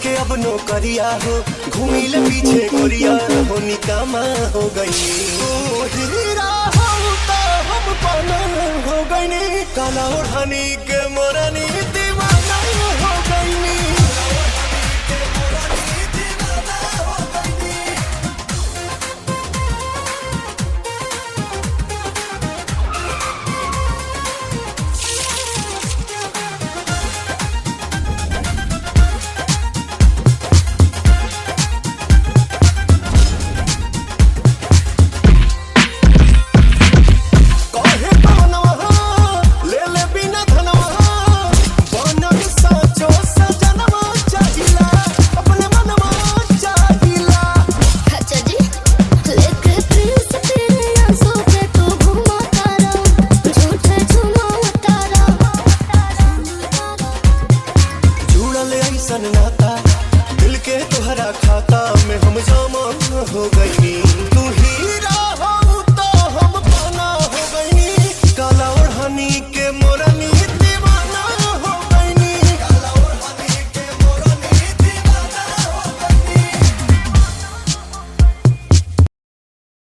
के अब नौकरिया हो, घूमिल पीछे गोरिया हो, निकामा हो गई। ओ हीरा हम तो हम पाना हो गई, काला ओढ़नी के मोरनी दीवाना हो गई। नाता दिल के तुहरा खाता में हम जमा हो गई, तू ही